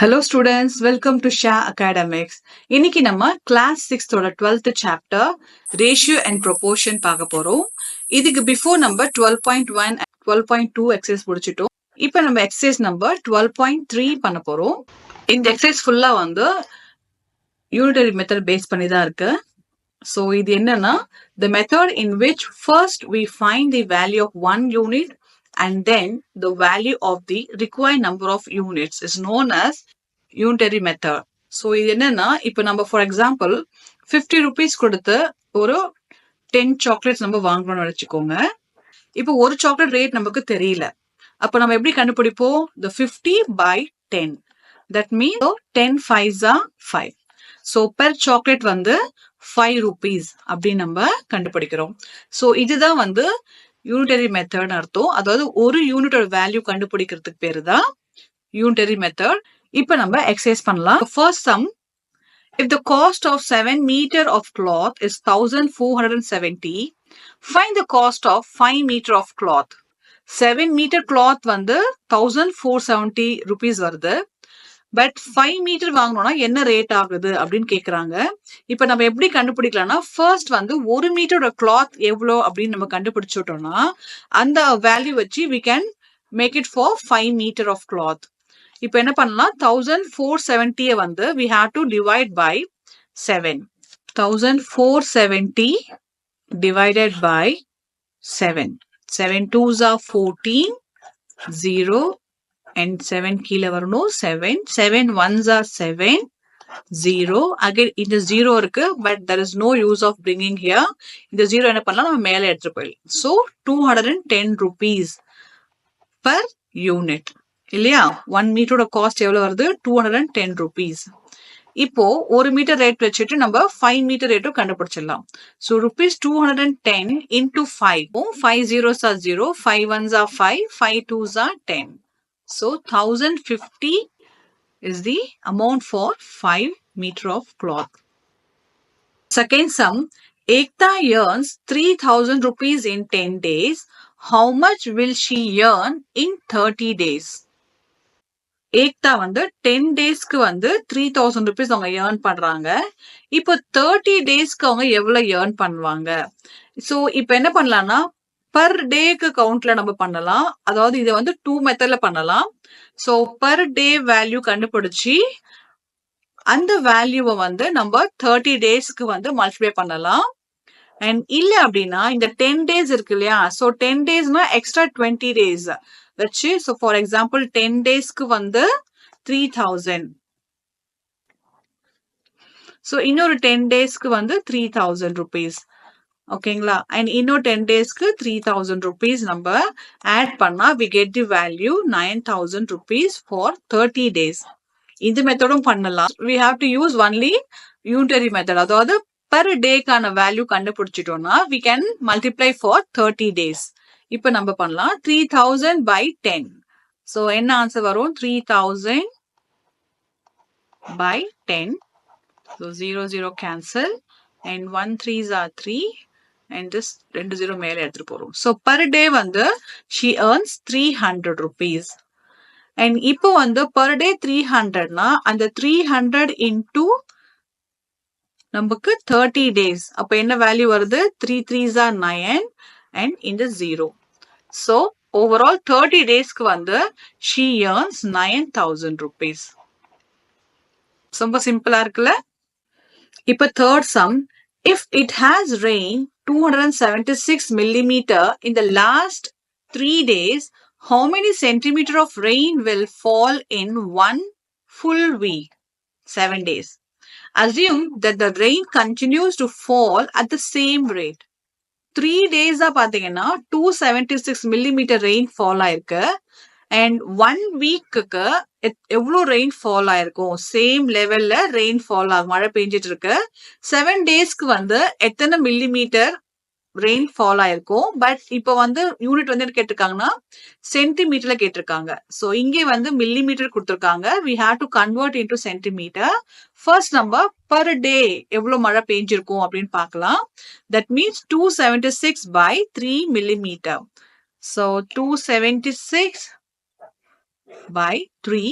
Hello students, welcome to Shah Academics. இன்னைக்கு நம்ம class 6th ஓட 12th chapter ratio and proportion பார்க்க போறோம். இதுக்கு before நம்ம 12.1 and 12.2 exercise முடிச்சிட்டோம். இப்போ நம்ம exercise number 12.3 பண்ண போறோம். இந்த exercise ஃபுல்லா வந்து unitary method base பண்ணி தான் இருக்கு. So இது என்னன்னா the method in which first we find the value of one unit and then the value of the required number of units is known as unitary method. So இது என்னன்னா இப்போ நம்ம for example 50 rupees கொடுத்து ஒரு 10 chocolates நம்ம வாங்கணும்னு வச்சுக்கோங்க. இப்போ ஒரு சாக்லேட் ரேட் நமக்கு தெரியல. அப்போ நம்ம எப்படி கண்டுபிடிப்போம்? The 50 by 10. That means 10 5s are 5. So per chocolate வந்து 5 rupees அப்படி நம்ம கண்டுபிடிக்கிறோம். So இதுதான் வந்து யூனிட்டரி மெத்தட் அர்த்தம். அதாவது ஒரு யூனிட்டோட வேல்யூ கண்டுபிடிக்கிறதுக்கு பேரு தான் யூனிட்டரி மெத்தட். இப்போ நம்ம எக்ஸசைஸ் பண்ணலாம். First sum, if the cost of 7 meter of cloth is 1470, find the cost of 5 meter of cloth. 7 meter cloth வந்து 1470 rupees வருது. பட் 5 மீட்டர் வாங்கணும்னா என்ன ரேட் ஆகுது அப்படின்னு கேக்குறாங்க. இப்ப நம்ம எப்படி கண்டுபிடிக்கலாம்னா ஃபர்ஸ்ட் வந்து 1 மீட்டரோட கிளாத் எவ்வளோ அப்படின்னு நம்ம கண்டுபிடிச்சிட்டோம்னா அந்த வேல்யூ வச்சு we can make it for 5 meter of cloth. இப்போ என்ன பண்ணலாம்? 1470 வந்து we have to divide by 7. 1470 divided by 7. 7 2s are 14, 0 and 7 கீழே வரணும். 7 7 1s are 7, 0 again இந்த 0 இருக்கு but there is no use of bringing here. இந்த 0 என்ன பண்ணலாம்? நம்ம மேலே எடுத்துட்டு போயிடலாம். So 210 rupees per unit இல்லையா? 1 மீட்டரோட காஸ்ட் எவ்வளவு வருது? 210 rupees. இப்போ ஒரு மீட்டர் ரேட் வச்சுட்டு நம்ம 5 மீட்டர் ரேட்டும் கண்டுபிடிச்சிடலாம். So rupees 210 into 5. 5 zeros are 0, 5 1s are 5, 5 2s are 10. So 1050 is the amount for 5 meter of cloth. Second sum, Ekta earns 3000 rupees in 10 days. How much will she earn in 30 days? Ekta வந்து 10 டேஸ்க்கு வந்து 3000 rupees அவங்க earn பண்றாங்க. இப்போ 30 டேஸ்க்கு அவங்க எவ்வளவு earn பண்ணுவாங்க? ஸோ இப்போ என்ன பண்ணலாம்னா பர் டேக்கு கவுண்ட்ல நம்ம பண்ணலாம். அதாவது இதை வந்து 2 மெத்தட்ல பண்ணலாம். ஸோ பர் டே வேல்யூ கண்டுபிடிச்சி அந்த வேல்யூவை வந்து நம்ம 30 டேஸ்க்கு வந்து மல்டிப்ளை பண்ணலாம். அண்ட் இல்ல அப்படின்னா இந்த 10 டேஸ் இருக்கு இல்லையா? ஸோ 10 டேஸ்னா எக்ஸ்ட்ரா 20 டேஸ் வச்சு, ஸோ ஃபார் எக்ஸாம்பிள் 10 டேஸ்க்கு வந்து 3000. ஸோ இன்னொரு 10 டேஸ்க்கு வந்து 3000 rupees. ஓகேங்களா? அண்ட் இன்னும் 10 டேஸ்க்கு 3000 rupees நம்ம ஆட் பண்ணா we get the value 9000 rupees for 30 days. இந்த மெத்தடும் பண்ணலாம். we have to use only unitary method. அதாவது per டேக்கான வேல்யூ கண்டுபிடிச்சிட்டோம்னா we can multiply for 30 days. இப்போ நம்ம பண்ணலாம் 3000 by 10. ஸோ என்ன ஆன்சர் வரும்? 3000 by 10. So 0 0 cancel and 1 3s are 3 and this 2 0 மேலே எடுத்துட்டு போறோம். ஸோ பர் டே வந்து she earns 300 rupees. and இப்போ வந்து பர் டே 300னா அந்த 300 into நமக்கு 30 days. அப்ப என்ன வேல்யூ வருது? 3 3s are 9 and இந்த 0. So overall 30 daysக்கு வந்து she earns 9000 rupees. ரொம்ப சிம்பிளா இருக்குல்ல? இப்ப third sum, if it has rained 276 millimeter in the last 3 days, how many centimeter of rain will fall in one full week? 7 days. Assume that the rain continues to fall at the same rate. 3 days பாத்தீங்கன்னா 276 millimeter rain fall ஆயிருக்கு. And 1 வீக்குக்கு எவ்வளோ rain fall ஆயிருக்கும்? Same லெவல்ல rain fall ஆகும், மழை பெஞ்சிட்டு இருக்கு. 7 டேஸ்க்கு வந்து எத்தனை மில்லிமீட்டர் ரெயின் ஃபால் ஆயிருக்கும்? பட் இப்போ வந்து யூனிட் வந்து என்ன கேட்டிருக்காங்கன்னா சென்டிமீட்டர்ல கேட்டிருக்காங்க. ஸோ இங்கே வந்து மில்லிமீட்டர் கொடுத்துருக்காங்க. we have to convert into centimetre. First நம்ம பர் டே எவ்வளவு மழை பெஞ்சிருக்கும் அப்படின்னு பார்க்கலாம். That means 276 by 3 millimeter. So 276 by 3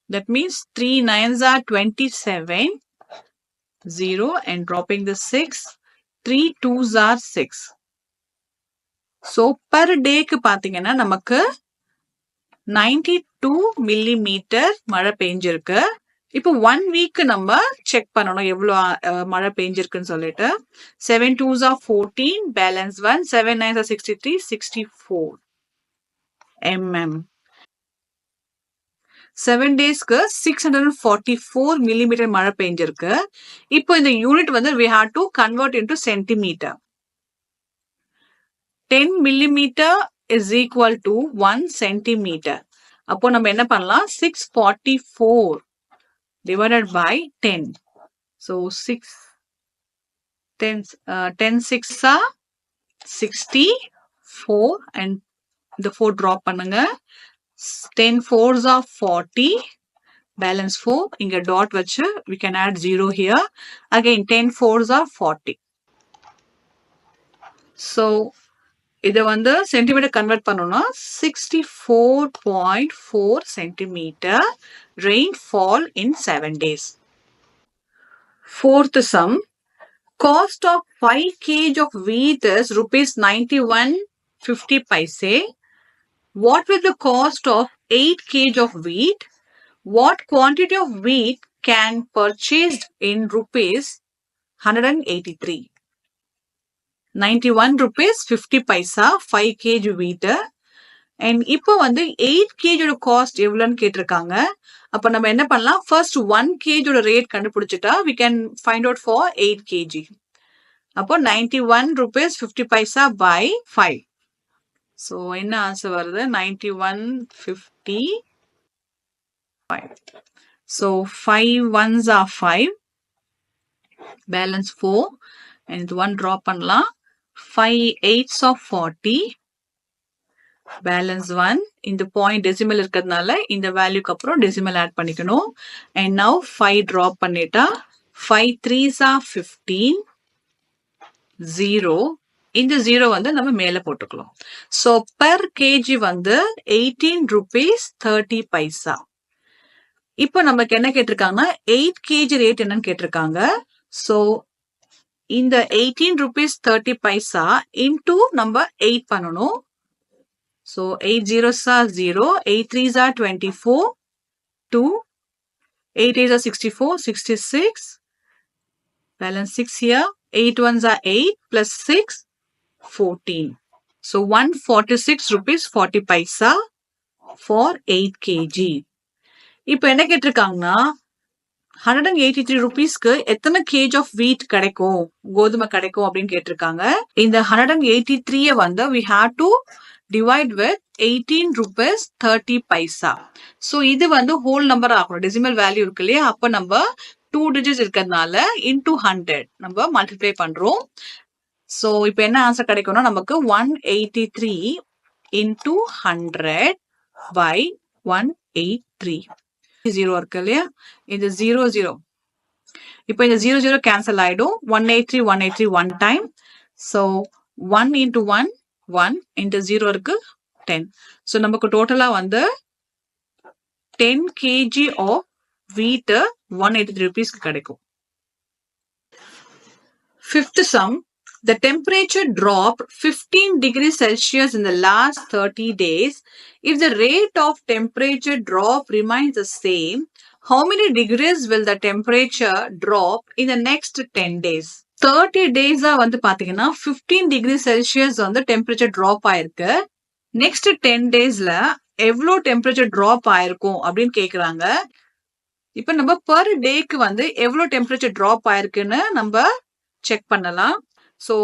That means 3 9s are 27, 0 and dropping the 6, 3 2s are 6. So per day க்கு பாத்தீங்கன்னா நமக்கு 92 millimeter மழை பெஞ்சிருக்கு. இப்போ 1 week நம்ம செக் பண்ணணும் எவ்வளவு மழை பெஞ்சிருக்குன்னு சொல்லிட்டு 7 2s are 14, balance 1, 7 9s are 63, 64 mm. 7 daysக்கு 644 millimeter மழை பெஞ்சிருக்கு. இப்போ இந்த யூனிட் வந்து we have to convert into centimeter. 10 millimeter is equal to 1 centimeter. அப்போ நம்ம என்ன பண்ணலாம் 644 divided by 10. So 10 6 are 64 and the 4 drop பண்ணுங்க. 10 4s are 40, balance 4. இங்க dot வச்சு we can add 0 here. Again 10 4s are 40. So இதை வந்து சென்டிமீட்டர் கன்வெர்ட் பண்ணோம்னா 64.4 centimeter rainfall in 7 days. Fourth sum, cost of 5 kg of wheat is rupees 91.50 paise. What will the cost of 8 kg of wheat? What quantity of wheat can purchased in rupees 183? 91 rupees 50 paisa 5 kg wheat. And இப்போ வந்து 8 kg ஓட cost எவ்வளவுன்னு கேட்டிருக்காங்க. அப்ப நம்ம என்ன பண்ணலாம் first 1 kg ஓட rate கண்டுபிடிச்சிட்டா we can find out for 8 kg. அப்போ 91 rupees 50 paisa by 5. So என்ன ஆன்சர் வருது 91.50 5. So 5 ones are 5, balance 4 and 1 drop பண்ணலாம். 5 8s are 40, balance 1. இந்த பாயிண்ட் டெசிமல் இருக்கிறதுனால இந்த வேல்யூக்கு அப்புறம் டெசிமல் ஆட் பண்ணிக்கணும். and now 5 drop பண்ணிட்டா 5 3s are 15, 0. இந்த 0 வந்து நம்ம மேல போட்டுக்கலாம். so per kg வந்து 18 rupees 30 paisa. இப்போ நமக்கு என்ன கேட்டிருக்காங்கன்னா 8 kg ரேட் என்னன்னு கேட்டிருக்காங்க. so இந்த 18 rupees 30 paisa into நம்ம 8 பண்ணணும். So 8 zeros are 0, 8 3s are 24, 2, 8 8s are 64, 66, balance 6 here, 8 ones are 8 plus 6, 14. So 146 rupees 40 paisa for 8 kg. இப்போ என்ன கேட்டிருக்காங்கன்னா 183 rupeesக்கு எத்தனை kg of wheat கிடைக்கும் கோதுமை கிடைக்கும் அப்படின்னு கேட்டிருக்காங்க. இந்த 183 வந்து we have to divide with 18 rupees 30 paisa. So இது வந்து whole number ஆகணும். decimal value இருக்கு இல்லையா அப்ப நம்ம 2 digits இருக்கிறதுனால into 100 நம்ம multiply பண்றோம். so இப்போ என்ன ஆன்சர் கிடைக்கும்னா நமக்கு 183 into 100 by 183. 0 இருக்கு இல்லையா இந்த 0 0 இப்போ இந்த 0 0 cancel ஆயிடும். 183 183 one time. so 1 into 1 1 into 0 இருக்கு 10. so நமக்கு டோட்டலா வந்து 10 kg of wheat 183 rupees கிடைக்கும். Fifth sum, the temperature dropped 15 degrees Celsius in the last 30 days. If the rate of temperature drop remains the same, how many degrees will the temperature drop in the next 10 days? 30 days வந்து பாத்தீங்கன்னா 15 degree Celsius வந்து temperature drop ஆயிருக்கு. next 10 daysல எவ்வளோ temperature drop ஆயிருக்கும் அப்படின்னு கேக்குறாங்க. இப்ப நம்ம per dayக்கு வந்து எவ்வளோ temperature drop ஆயிருக்குன்னு நம்ம செக் பண்ணலாம். so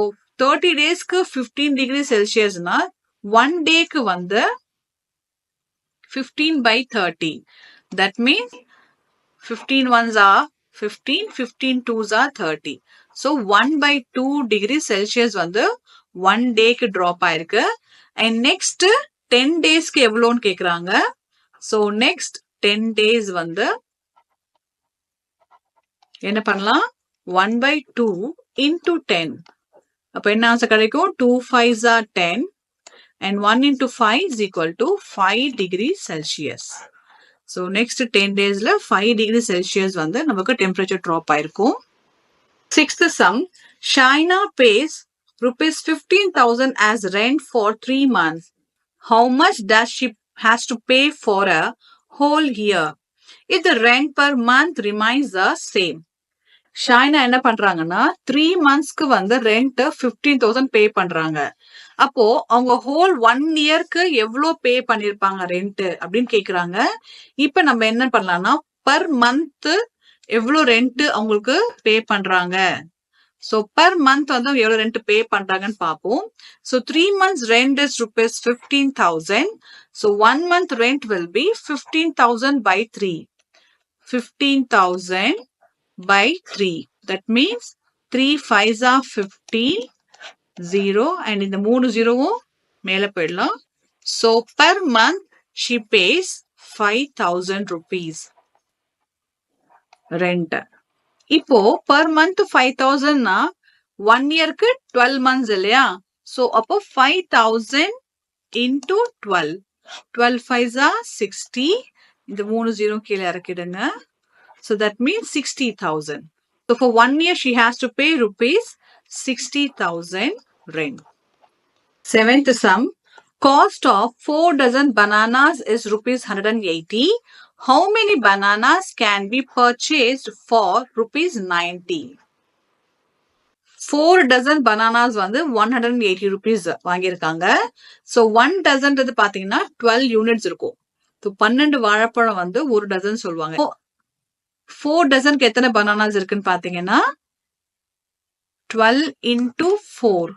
30 daysக்கு 15 degree Celsiusனா 1 dayக்கு வந்து 15 by 30. that means 15 ones are 15, 15 twos are 30. So 1 by 2 degree Celsius வந்து 1 dayக்கு drop ஆயிருக்கு. and next 10 daysக்கு எவ்வளோன்னு கேக்குறாங்க. so next 10 days வந்து என்ன பண்ணலாம் 1 by 2 into 10. அப்ப என்ன ஆன்சர் கிடைக்கும் 2 5s are 10 and 1 into 5 is equal to 5 degree Celsius. So next 10 daysல 5 degree Celsius வந்து நமக்கு டெம்பரேச்சர் ட்ராப் ஆயிருக்கும். Sixth sum, Shaina pays rupees 15,000 as rent for 3 months. How much does she has to pay for a whole year if the rent per month remains the same? ஷைனா என்ன பண்றாங்கன்னா 3 monthsக்கு வந்து rent 15,000 பே பண்றாங்க. அப்போ அவங்க whole 1 yearக்கு எவ்வளோ பே பண்ணிருப்பாங்க rent அப்படின்னு கேக்குறாங்க. இப்ப நம்ம என்ன பண்ணலாம்னா பர் மந்த் எவ்வளோ ரெண்ட் அவங்களுக்கு பே பண்றாங்க. ஸோ பர் மந்த் வந்து அவங்க எவ்வளோ ரெண்ட் பே பண்றாங்கன்னு பார்ப்போம். So 3 months rent is rupees 15,000. So 1 month rent will be 15,000 by 3. 15,000 by 3. That means 3 5s are 50, 0 and in the 3 0 மேல போயிடலாம். So per month she pays 5,000 rupees rent. இப்போ per month 5,000 னா 1 yearக்கு 12 months இல்லையா? So அப்போ 5,000 into 12. 12 5s are 60. இந்த 3 0 கீழே இறக்கிடுங்க. So that means 60,000. So for 1 year, she has to pay rupees 60,000 rent. Seventh sum, cost of 4 dozen bananas is rupees 180. How many bananas can be purchased for rupees 90? 4 dozen bananas வந்து 180 rupees வாங்கியிருக்காங்க. So 1 dozen பாத்தீங்கன்னா 12 units இருக்கும். So 12 வாழைப்பழம் வந்து ஒரு dozen சொல்லுவாங்க. 4 டசனுக்கு எத்தனை bananas இருக்குன்னு பாத்தீங்கன்னா 12 into 4.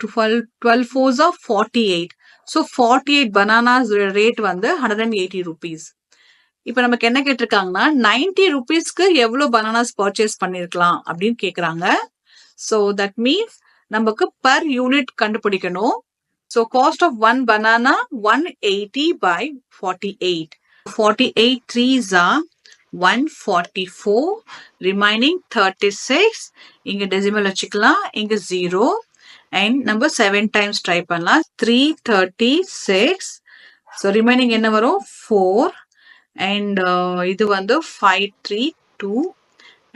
12 4s are 48. So 48 bananas rate வந்து 180 rupees. இப்போ நமக்கு என்ன கேட்டிருக்காங்கன்னா 90 rupeesக்கு எவ்வளவு பனானாஸ் பர்ச்சேஸ் பண்ணிருக்கலாம் அப்படின்னு கேக்குறாங்க. So that means நமக்கு per unit கண்டுபிடிக்கணும். So cost of 1 banana 180 by 48. 48 3s are 144, remaining 36. இங்க டெசிமல் வச்சுக்கலாம், இங்க 0 and number 7 times try பண்ணலாம். 336. So remaining என்ன வரும் 4 and இது வந்து 532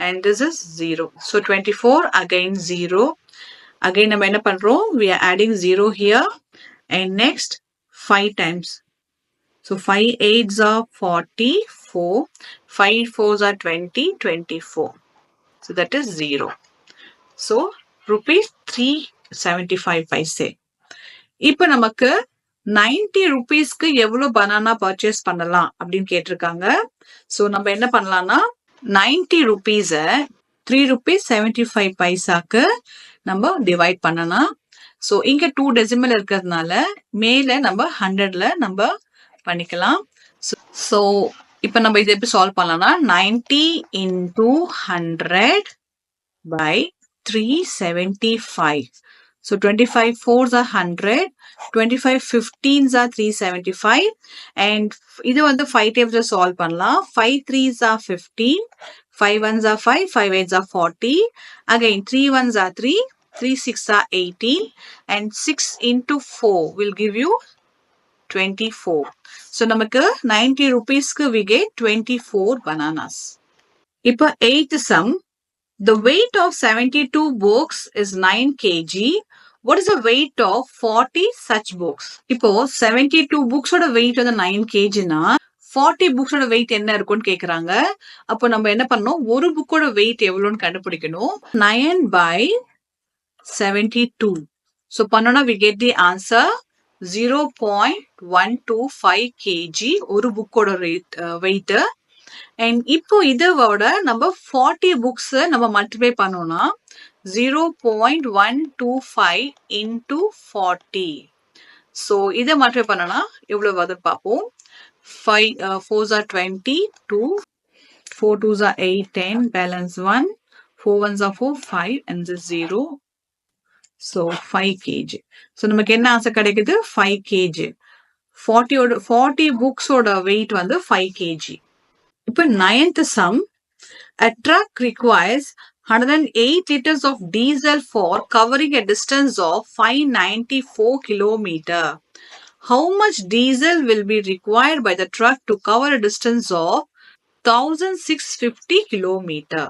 and this is 0. So 24 again 0. Again நம்ம என்ன பண்றோம், we are adding 0 here and next 5 times. So 5 8s are 44, 5 4s are 20, 24. So that is 0. So rupees 375 paise. இப்போ நமக்கு 90 rupeesக்கு எவ்வளவு பனானா பர்ச்சேஸ் பண்ணலாம் அப்படின்னு கேட்டிருக்காங்க. So நம்ம என்ன பண்ணலாம்னா 90 rupees 3 rupees 75 பைசாக்கு நம்ம டிவைட் பண்ணலாம். So இங்க 2 டெசிமல் இருக்கிறதுனால மேல நம்ம 100ல நம்ம பண்ணிக்கலாம். So இப்ப நம்ம இதை எப்படி சால்வ் பண்ணலாம்னா 90 into 100 by 375. So 25 4s are 100, 25 15s are 375 and இது வந்து 5 times சால்வ் பண்ணலாம். 5 3s are 15, 5 1s are 5, 5 8s are 40, again 3 1s are 3, 3 6 are 18 and 6 into 4 will give you 24. So நமக்கு 90 rupeesக்கு we get 24 bananas. இப்போ 8th sum, the weight of 72 books is 9 kg. What is the weight of 40 such books? இப்போ 72 books ஓட weight வந்து 9 kg னா 40 books ஓட weight என்ன இருக்கும்னு கேக்குறாங்க. அப்போ நம்ம என்ன பண்ணணும், ஒரு புக்கோட weight எவ்வளவுன்னு கண்டுபிடிக்கணும். 9 by 72. So பண்ணோம்னா we get the answer 0.125 kg ஒரு புக்கோட weight. And இப்போ இதோட நம்ம 40 books நம்ம மல்டிப்ளை பண்ணோம்னா 0.125 into 40. So இதை மல்டிப்ளை பண்ணோம்னா எவ்வளவு வருது பார்ப்போம். 5 4s are 20, 2, 4 2s are 8, 10, balance 1, 4 1s are 4, 5 and this 0. So 5 kg. So நமக்கு என்ன ஆன்சர் கிடைக்குது 5 kg. 40 books ஓட weight வந்து 5 kg. இப்போ 9th sum, a truck requires 108 liters of diesel for covering a distance of 594 kilometer. How much diesel will be required by the truck to cover a distance of 1650 kilometer?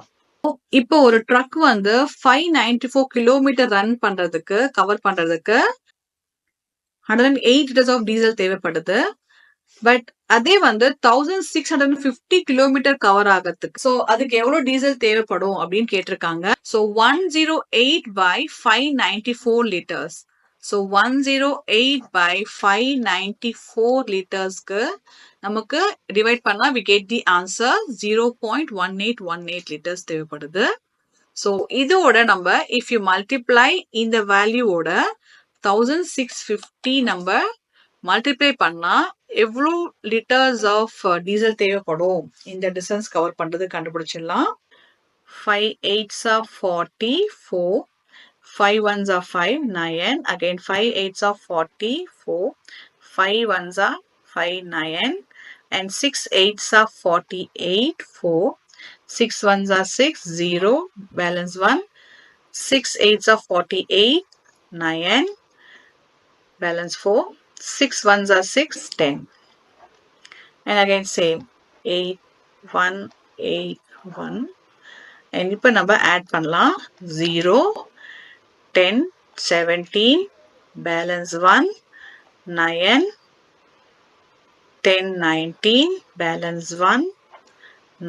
இப்போ ஒரு drug வந்து 594 kilometre run பண்றதுக்கு cover பண்றதுக்கு 108 liters of diesel தேவைப்படுது. But அதே வந்து 1650 kilometre cover ஆகிறதுக்கு so அதுக்கு எவ்வளவு டீசல் தேவைப்படும் அப்படின்னு கேட்டிருக்காங்க. So 108 by 594 liters. So 108 by 594 லிட்டர்ஸ்க்கு நமக்கு டிவைட் பண்ணா we get the answer 0.1818 liters தேவைப்படுது. ஸோ இதோட நம்ம if you multiply இந்த வேல்யூவோட 1650 நம்ம மல்டிப்ளை பண்ணா எவ்வளோ லிட்டர்ஸ் ஆஃப் டீசல் தேவைப்படும் இந்த டிஸ்டன்ஸ் கவர் பண்றது கண்டுபிடிச்சிடலாம். 5 8s are 44, 5 1s are 5 9, again 5 8s are 44, 5 1s are 5 9, and 6 8s are 48, 4, 6 1s are 6 0, balance 1, 6 8s are 48, 9, balance 4, 6 1s are 6, 10. And again same 8 1 8 1. And இப்போ நம்ம add பண்ணலாம் 0 10 17 balance 1 9 10 19 balance 1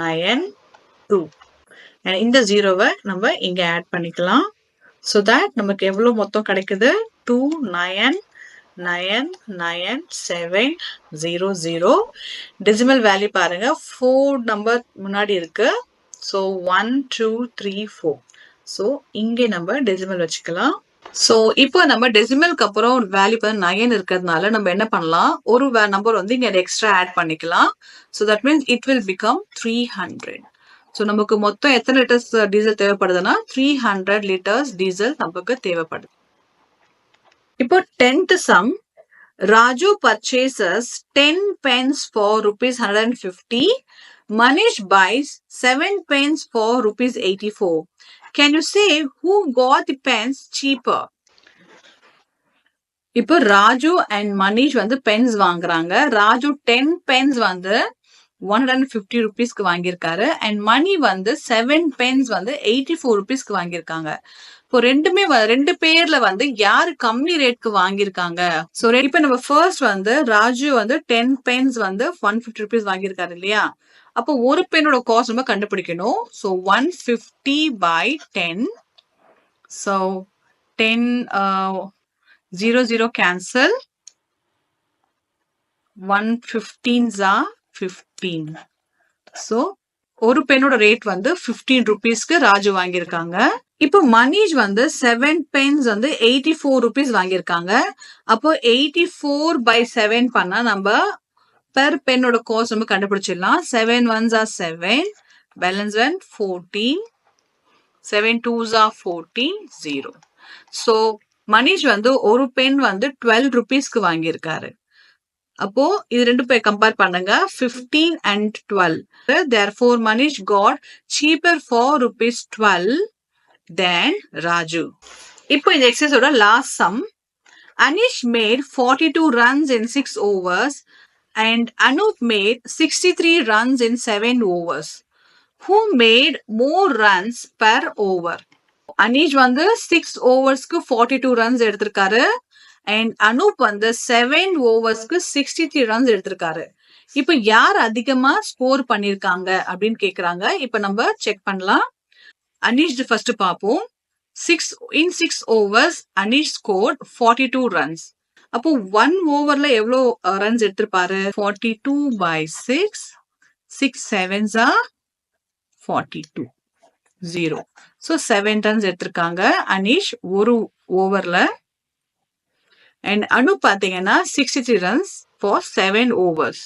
9 2. And இந்த 0வை நம்ம இங்க add பண்ணிக்கலாம். So that நமக்கு எவ்வளவு மொத்தம் கிடைக்குது 2 9 99700. டெசிமல் வேல்யூ பாருங்க 4 நம்பர் முன்னாடி இருக்கு. ஸோ 1 2 3 4. ஸோ இங்கே நம்ம டெசிமல் வச்சுக்கலாம். ஸோ இப்போ நம்ம டெசிமலுக்கு அப்புறம் வேல்யூ 9 இருக்கிறதுனால நம்ம என்ன பண்ணலாம், ஒரு நம்பர் வந்து இங்க எக்ஸ்ட்ரா ஆட் பண்ணிக்கலாம். So that means it will become 300. So நமக்கு மொத்தம் எத்தனை லிட்டர்ஸ் டீசல் தேவைப்படுதுன்னா 300 liters டீசல் நமக்கு தேவைப்படுது. இப்போ 10th sum, Raju purchases 10 pens for rupees 150. Manish buys 7 pens for rupees 84. Can you say who got the pens cheaper? இப்போ Raju and Manish வந்து Benz வாங்குறாங்க. Raju 10 Benz வந்து 150 rupeesக்கு வாங்கியிருக்காரு அண்ட் மணி வந்து 7 பென்ஸ் வந்து 84 rupeesக்கு வாங்கியிருக்காங்க. இப்போ ரெண்டு பேர்ல வந்து யாரு கம்மி ரேட்க்கு வாங்கியிருக்காங்க. ஸோ இப்ப நம்ம ஃபர்ஸ்ட் வந்து ராஜு வந்து 10 பென்ஸ் வந்து 150 rupees வாங்கியிருக்காரு இல்லையா, அப்போ ஒரு பென்னோட காஸ்ட் நம்ம கண்டுபிடிக்கணும். So 150 by 10. So 10 0 cancel. 115s are 15. So ஒரு பென்னோட ரேட் வந்து 15 rupeesக்கு ராஜு வாங்கியிருக்காங்க. இப்போ மனிஷ் வந்து 7 பென்ஸ் வந்து 84 rupees வாங்கியிருக்காங்க. அப்போ 84 by 7 பண்ணா நம்ம பெர் பென்னோட காஸ்ட் நம்ம கண்டுபிடிச்சிடலாம். 7 1s are 7, balance 1 14, 7 2s are 14 0. So Manish வந்து ஒரு பென் வந்து 12 rupeesக்கு வாங்கியிருக்காரு. அப்போ இது ரெண்டு பேர் கம்பேர் பண்ணுங்க 15 and 12. Therefore Manish got cheaper for rupees 12 than Raju. இப்போ இந்த எக்ஸசைஸோட last some, Anish made 42 runs in 6 overs and Anup made 63 runs in 7 overs. Who made more runs per over? Anish வந்து 6 ஓவர்ஸ்க்கு 42 runs எடுத்திருக்காரு and Anoop வந்து 7 ஓவர்ஸ்க்கு 63 runs எடுத்திருக்காரு. இப்போ யார் அதிகமா score பண்ணிருக்காங்க அப்படின்னு கேக்குறாங்க. இப்ப நம்ம செக் பண்ணலாம். அனீஷ் ஃபர்ஸ்ட் பார்ப்போம். 6 overs அனீஷ் ஸ்கோர்ட் 42 runs. அப்போ 1 ஓவர்ல எவ்வளவு ரன்ஸ் எடுத்திருப்பாரு? 42 by 6, 6 7s are 42 0. So 7 runs எடுத்திருக்காங்க அனீஷ் ஒரு ஓவர்ல. அண்ட் அனு பாத்தீங்கன்னா 63 runs for 7 overs.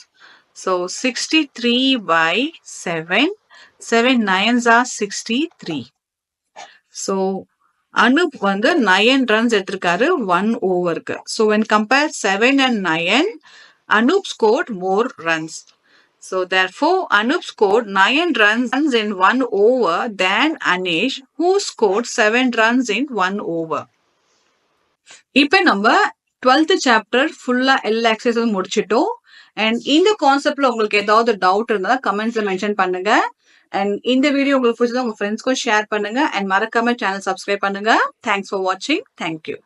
So 63 by 7, 7 9s are 63. So அனுப் வந்து 9 runs எடுத்திருக்காரு 1 ஓவருக்கு. So when compared 7 and 9, Anup scored more runs. So therefore Anup scored 9 runs in 1 over than Anish, who scored 7 runs in 1 over. இப்போ நம்ம 12th chapter ஃபுல்லா எல்லா எக்ஸசைஸும் முடிச்சிட்டோம். And இந்த கான்செப்ட்ல உங்களுக்கு ஏதாவது டவுட் இருந்தா கமெண்ட்ஸ்ல மென்ஷன் பண்ணுங்க. அண்ட் இந்த வீடியோ உங்களுக்கு பிடிச்சதா உங்க ஃப்ரெண்ட்ஸ்க்கும் ஷேர் பண்ணுங்க. அண்ட் மறக்காம சேனல் சப்ஸ்கிரைப் பண்ணுங்க. தேங்க்ஸ் ஃபார் வாட்சிங். தேங்க்யூ.